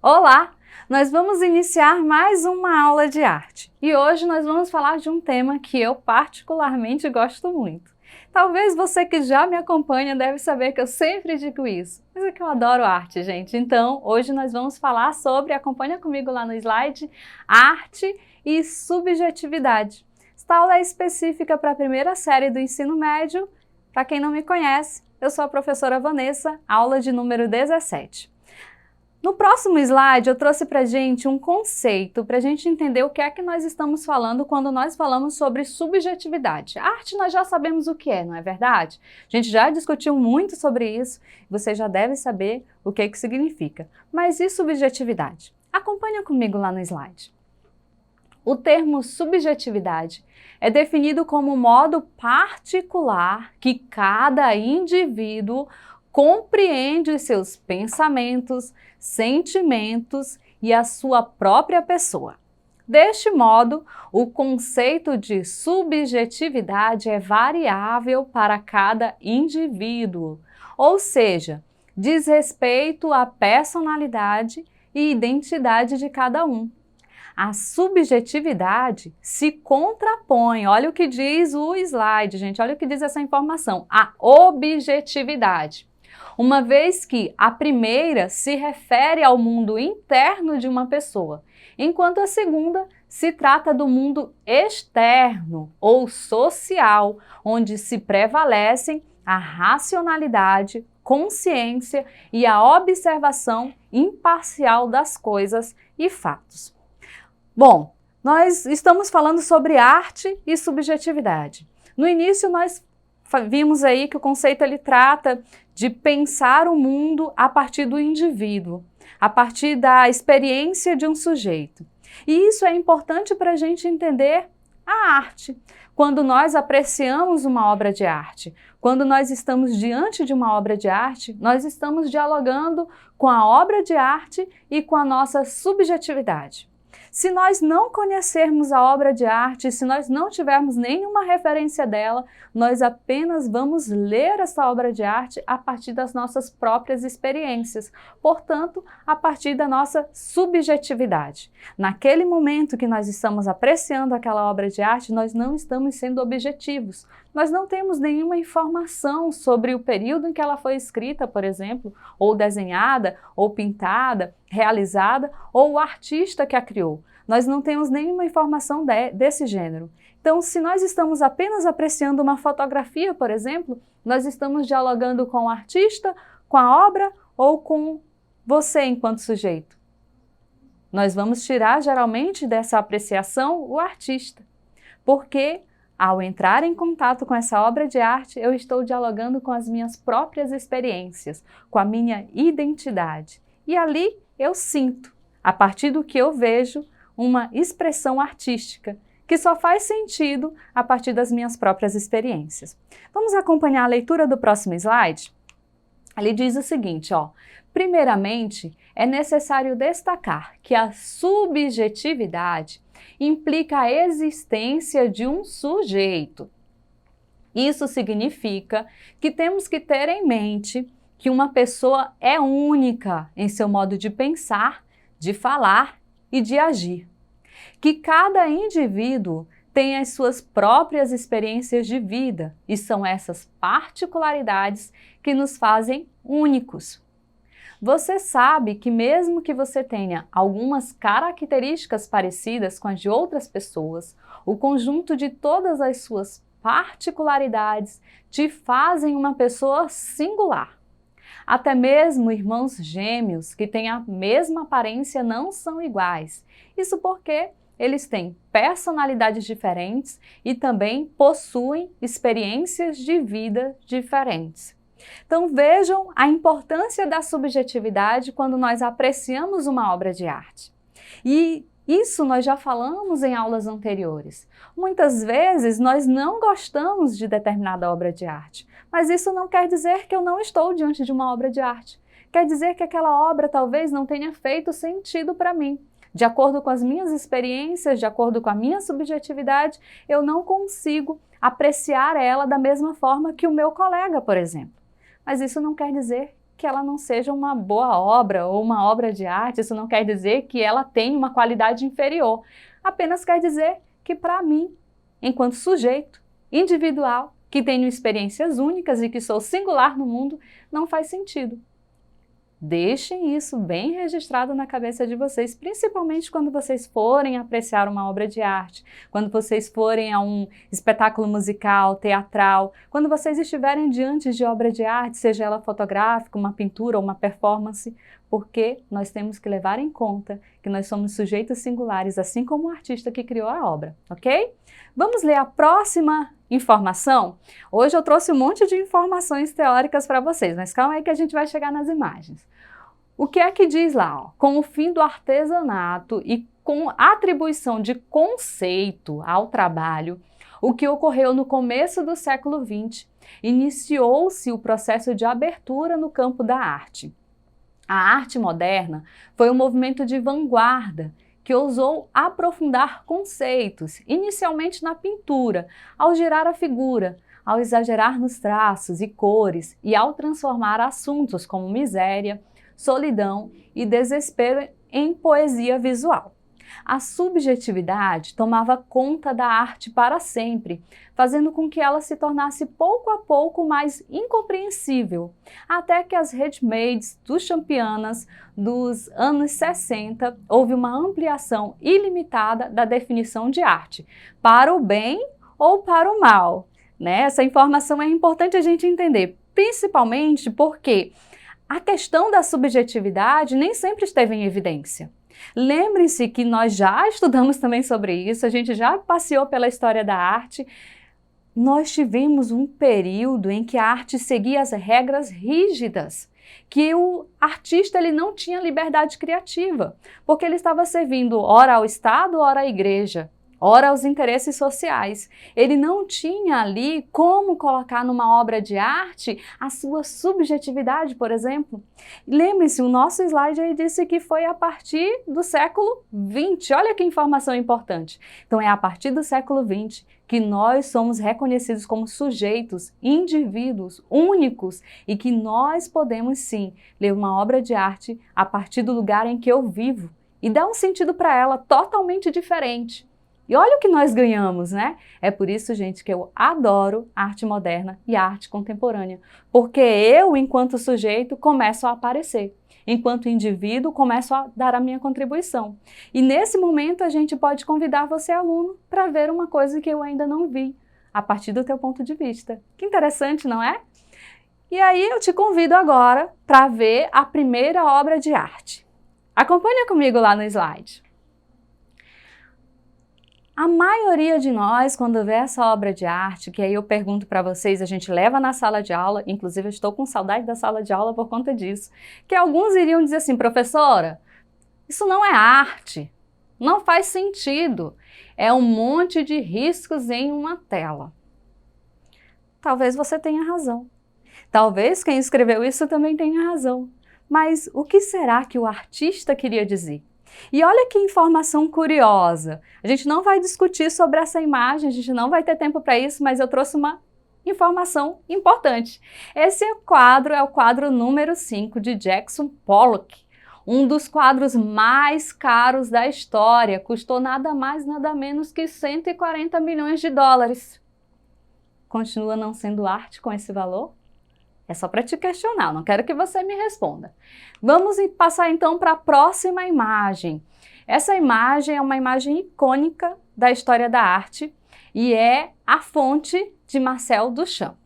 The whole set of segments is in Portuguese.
Olá! Nós vamos iniciar mais uma aula de arte e hoje nós vamos falar de um tema que eu particularmente gosto muito. Talvez você que já me acompanha deve saber que eu sempre digo isso, mas é que eu adoro arte, gente. Então, hoje nós vamos falar sobre, acompanha comigo lá no slide, arte e subjetividade. Esta aula é específica para a primeira série do ensino médio. Para quem não me conhece, eu sou a professora Vanessa, aula de número 17. No próximo slide, eu trouxe para a gente um conceito, para a gente entender o que é que nós estamos falando quando nós falamos sobre subjetividade. A arte nós já sabemos o que é, não é verdade? A gente já discutiu muito sobre isso, você já deve saber o que que significa. Mas e subjetividade? Acompanha comigo lá no slide. O termo subjetividade é definido como modo particular que cada indivíduo compreende os seus pensamentos, sentimentos e a sua própria pessoa. Deste modo, o conceito de subjetividade é variável para cada indivíduo, ou seja, diz respeito à personalidade e identidade de cada um. A subjetividade se contrapõe, olha o que diz o slide, gente, olha o que diz essa informação, a objetividade. Uma vez que a primeira se refere ao mundo interno de uma pessoa, enquanto a segunda se trata do mundo externo ou social, onde se prevalecem a racionalidade, consciência e a observação imparcial das coisas e fatos. Bom, nós estamos falando sobre arte e subjetividade. No início nós vimos aí que o conceito ele trata de pensar o mundo a partir do indivíduo, a partir da experiência de um sujeito. E isso é importante para a gente entender a arte. Quando nós apreciamos uma obra de arte, quando nós estamos diante de uma obra de arte, nós estamos dialogando com a obra de arte e com a nossa subjetividade. Se nós não conhecermos a obra de arte, se nós não tivermos nenhuma referência dela, nós apenas vamos ler essa obra de arte a partir das nossas próprias experiências, portanto, a partir da nossa subjetividade. Naquele momento que nós estamos apreciando aquela obra de arte, nós não estamos sendo objetivos. Nós não temos nenhuma informação sobre o período em que ela foi escrita, por exemplo, ou desenhada, ou pintada, realizada, ou o artista que a criou. Nós não temos nenhuma informação desse gênero. Então, se nós estamos apenas apreciando uma fotografia, por exemplo, nós estamos dialogando com o artista, com a obra ou com você enquanto sujeito. Nós vamos tirar geralmente dessa apreciação o artista, porque ao entrar em contato com essa obra de arte, eu estou dialogando com as minhas próprias experiências, com a minha identidade. E ali eu sinto, a partir do que eu vejo, uma expressão artística, que só faz sentido a partir das minhas próprias experiências. Vamos acompanhar a leitura do próximo slide? Ele diz o seguinte, ó, primeiramente, é necessário destacar que a subjetividade implica a existência de um sujeito. Isso significa que temos que ter em mente que uma pessoa é única em seu modo de pensar, de falar e de agir. Que cada indivíduo tem as suas próprias experiências de vida e são essas particularidades que nos fazem únicos. Você sabe que mesmo que você tenha algumas características parecidas com as de outras pessoas, o conjunto de todas as suas particularidades te fazem uma pessoa singular. Até mesmo irmãos gêmeos que têm a mesma aparência não são iguais. Isso porque eles têm personalidades diferentes e também possuem experiências de vida diferentes. Então vejam a importância da subjetividade quando nós apreciamos uma obra de arte. E isso nós já falamos em aulas anteriores. Muitas vezes nós não gostamos de determinada obra de arte, mas isso não quer dizer que eu não estou diante de uma obra de arte. Quer dizer que aquela obra talvez não tenha feito sentido para mim. De acordo com as minhas experiências, de acordo com a minha subjetividade, eu não consigo apreciar ela da mesma forma que o meu colega, por exemplo. Mas isso não quer dizer que ela não seja uma boa obra ou uma obra de arte, isso não quer dizer que ela tenha uma qualidade inferior. Apenas quer dizer que para mim, enquanto sujeito individual, que tenho experiências únicas e que sou singular no mundo, não faz sentido. Deixem isso bem registrado na cabeça de vocês, principalmente quando vocês forem apreciar uma obra de arte, quando vocês forem a um espetáculo musical, teatral, quando vocês estiverem diante de obra de arte, seja ela fotográfica, uma pintura ou uma performance, porque nós temos que levar em conta que nós somos sujeitos singulares, assim como o artista que criou a obra, ok? Vamos ler a próxima informação? Hoje eu trouxe um monte de informações teóricas para vocês, mas calma aí que a gente vai chegar nas imagens. O que é que diz lá? Ó? Com o fim do artesanato e com atribuição de conceito ao trabalho, o que ocorreu no começo do século XX, iniciou-se o processo de abertura no campo da arte. A arte moderna foi um movimento de vanguarda que ousou aprofundar conceitos, inicialmente na pintura, ao girar a figura, ao exagerar nos traços e cores e ao transformar assuntos como miséria, solidão e desespero em poesia visual. A subjetividade tomava conta da arte para sempre, fazendo com que ela se tornasse pouco a pouco mais incompreensível, até que as ready-mades duchampianas dos anos 60 houve uma ampliação ilimitada da definição de arte, para o bem ou para o mal. Né? Essa informação é importante a gente entender, principalmente porque a questão da subjetividade nem sempre esteve em evidência. Lembrem-se que nós já estudamos também sobre isso, a gente já passeou pela história da arte. Nós tivemos um período em que a arte seguia as regras rígidas, que o artista ele não tinha liberdade criativa, porque ele estava servindo ora ao Estado, ora à igreja, ora aos interesses sociais. Ele não tinha ali como colocar numa obra de arte a sua subjetividade, por exemplo. Lembre-se, o nosso slide aí disse que foi a partir do século XX. Olha que informação importante. Então é a partir do século XX que nós somos reconhecidos como sujeitos, indivíduos únicos e que nós podemos sim ler uma obra de arte a partir do lugar em que eu vivo e dar um sentido para ela totalmente diferente. E olha o que nós ganhamos, né? É por isso, gente, que eu adoro a arte moderna e a arte contemporânea. Porque eu, enquanto sujeito, começo a aparecer. Enquanto indivíduo, começo a dar a minha contribuição. E nesse momento, a gente pode convidar você, aluno, para ver uma coisa que eu ainda não vi, a partir do teu ponto de vista. Que interessante, não é? E aí eu te convido agora para ver a primeira obra de arte. Acompanha comigo lá no slide. A maioria de nós, quando vê essa obra de arte, que aí eu pergunto para vocês, a gente leva na sala de aula, inclusive eu estou com saudade da sala de aula por conta disso, que alguns iriam dizer assim, professora, isso não é arte, não faz sentido, é um monte de riscos em uma tela. Talvez você tenha razão, talvez quem escreveu isso também tenha razão, mas o que será que o artista queria dizer? E olha que informação curiosa, a gente não vai discutir sobre essa imagem, a gente não vai ter tempo para isso, mas eu trouxe uma informação importante. Esse quadro é o quadro número 5 de Jackson Pollock, um dos quadros mais caros da história, custou nada mais, nada menos que 140 milhões de dólares. Continua não sendo arte com esse valor? É só para te questionar, não quero que você me responda. Vamos passar então para a próxima imagem. Essa imagem é uma imagem icônica da história da arte e é a fonte de Marcel Duchamp.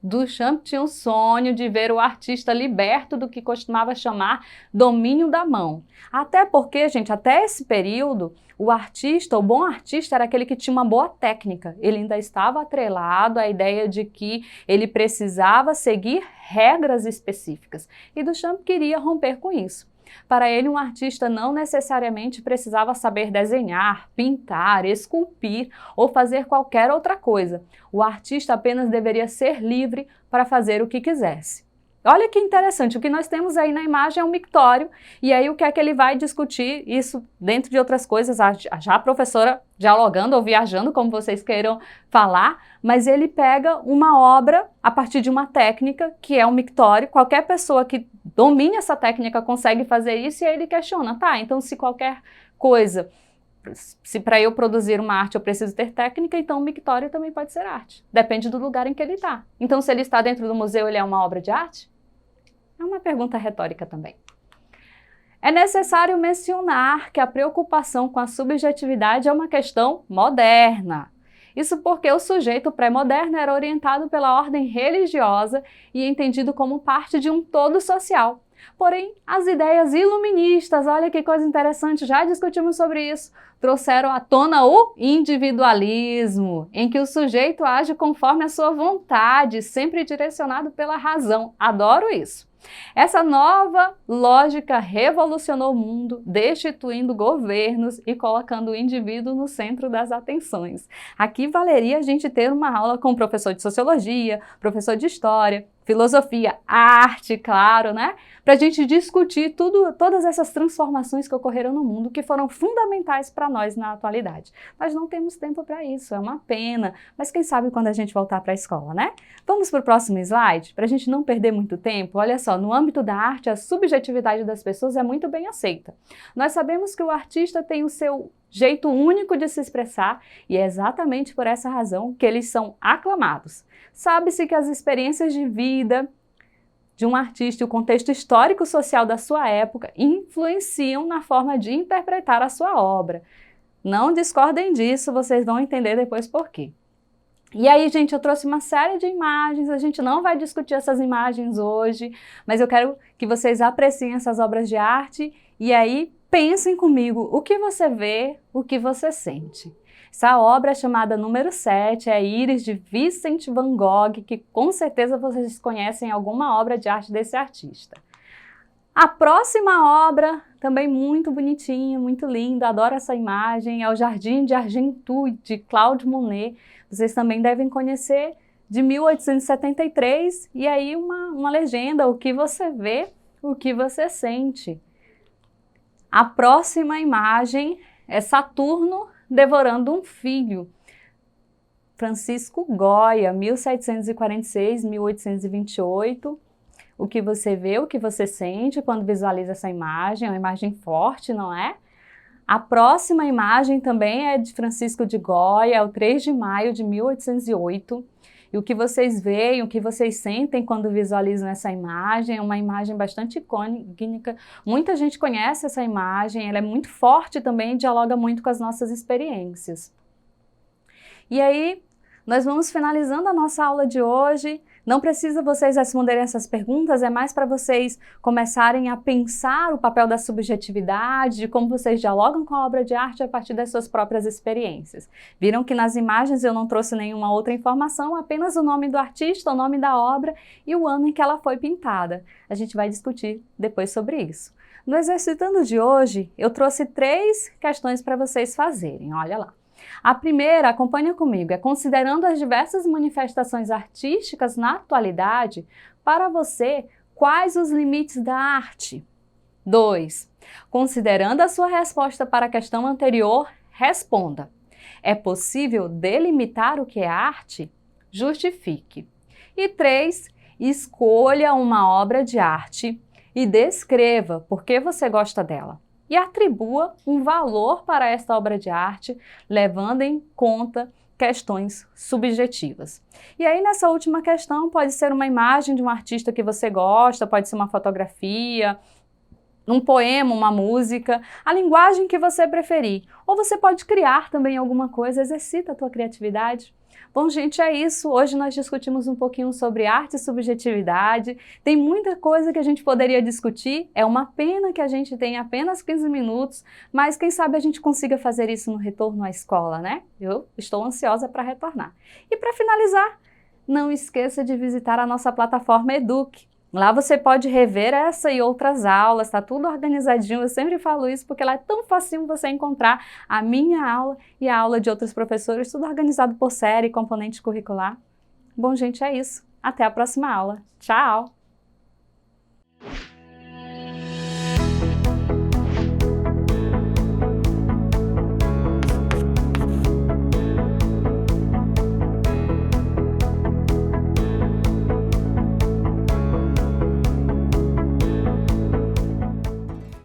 Duchamp tinha um sonho de ver o artista liberto do que costumava chamar domínio da mão. Até porque, gente, até esse período, o artista, o bom artista era aquele que tinha uma boa técnica. Ele ainda estava atrelado à ideia de que ele precisava seguir regras específicas. E Duchamp queria romper com isso. Para ele, um artista não necessariamente precisava saber desenhar, pintar, esculpir ou fazer qualquer outra coisa. O artista apenas deveria ser livre para fazer o que quisesse. Olha que interessante, o que nós temos aí na imagem é um mictório, e aí o que é que ele vai discutir isso dentro de outras coisas, já a professora dialogando ou viajando, como vocês queiram falar, mas ele pega uma obra a partir de uma técnica que é um mictório, qualquer pessoa que domine essa técnica consegue fazer isso, e aí ele questiona, tá, então se qualquer coisa, se para eu produzir uma arte eu preciso ter técnica, então o mictório também pode ser arte, depende do lugar em que ele está. Então se ele está dentro do museu, ele é uma obra de arte? É uma pergunta retórica também. É necessário mencionar que a preocupação com a subjetividade é uma questão moderna. Isso porque o sujeito pré-moderno era orientado pela ordem religiosa e entendido como parte de um todo social. Porém, as ideias iluministas, olha que coisa interessante, já discutimos sobre isso, trouxeram à tona o individualismo, em que o sujeito age conforme a sua vontade, sempre direcionado pela razão. Adoro isso. Essa nova lógica revolucionou o mundo, destituindo governos e colocando o indivíduo no centro das atenções. Aqui valeria a gente ter uma aula com o professor de sociologia, professor de história, filosofia, arte, claro, né? Para a gente discutir todas essas transformações que ocorreram no mundo, que foram fundamentais para nós na atualidade. Nós não temos tempo para isso, é uma pena, mas quem sabe quando a gente voltar para a escola, né? Vamos para o próximo slide, para a gente não perder muito tempo. Olha só, no âmbito da arte, a subjetividade das pessoas é muito bem aceita. Nós sabemos que o artista tem o seu jeito único de se expressar e é exatamente por essa razão que eles são aclamados. Sabe-se que as experiências de vida de um artista e o contexto histórico-social da sua época influenciam na forma de interpretar a sua obra. Não discordem disso, vocês vão entender depois por quê. E aí, gente, eu trouxe uma série de imagens, a gente não vai discutir essas imagens hoje, mas eu quero que vocês apreciem essas obras de arte e aí pensem comigo o que você vê, o que você sente. Essa obra é chamada número 7, é Íris, de Vincent van Gogh, que com certeza vocês conhecem alguma obra de arte desse artista. A próxima obra, também muito bonitinha, muito linda, adoro essa imagem, é o Jardim de Argentou, de Claude Monet. Vocês também devem conhecer, de 1873, e aí uma legenda, o que você vê, o que você sente. A próxima imagem é Saturno devorando um filho. Francisco Goya, 1746-1828. O que você vê, o que você sente quando visualiza essa imagem, é uma imagem forte, não é? A próxima imagem também é de Francisco de Goya, é o 3 de maio de 1808. E o que vocês veem, o que vocês sentem quando visualizam essa imagem, é uma imagem bastante icônica. Muita gente conhece essa imagem, ela é muito forte também e dialoga muito com as nossas experiências. E aí, nós vamos finalizando a nossa aula de hoje. Não precisa vocês responderem essas perguntas, é mais para vocês começarem a pensar o papel da subjetividade, de como vocês dialogam com a obra de arte a partir das suas próprias experiências. Viram que nas imagens eu não trouxe nenhuma outra informação, apenas o nome do artista, o nome da obra e o ano em que ela foi pintada. A gente vai discutir depois sobre isso. No Exercitando de hoje, eu trouxe 3 questões para vocês fazerem, olha lá. A primeira, acompanha comigo, é considerando as diversas manifestações artísticas na atualidade, para você, quais os limites da arte? 2. Considerando a sua resposta para a questão anterior, responda. É possível delimitar o que é arte? Justifique. E 3. Escolha uma obra de arte e descreva por que você gosta dela. E atribua um valor para esta obra de arte, levando em conta questões subjetivas. E aí nessa última questão pode ser uma imagem de um artista que você gosta, pode ser uma fotografia, um poema, uma música, a linguagem que você preferir. Ou você pode criar também alguma coisa, exercita a tua criatividade. Bom, gente, é isso. Hoje nós discutimos um pouquinho sobre arte e subjetividade. Tem muita coisa que a gente poderia discutir. É uma pena que a gente tenha apenas 15 minutos, mas quem sabe a gente consiga fazer isso no retorno à escola, né? Eu estou ansiosa para retornar. E para finalizar, não esqueça de visitar a nossa plataforma Eduque. Lá você pode rever essa e outras aulas, tá tudo organizadinho, eu sempre falo isso porque lá é tão facinho você encontrar a minha aula e a aula de outros professores, tudo organizado por série e componente curricular. Bom, gente, é isso. Até a próxima aula. Tchau!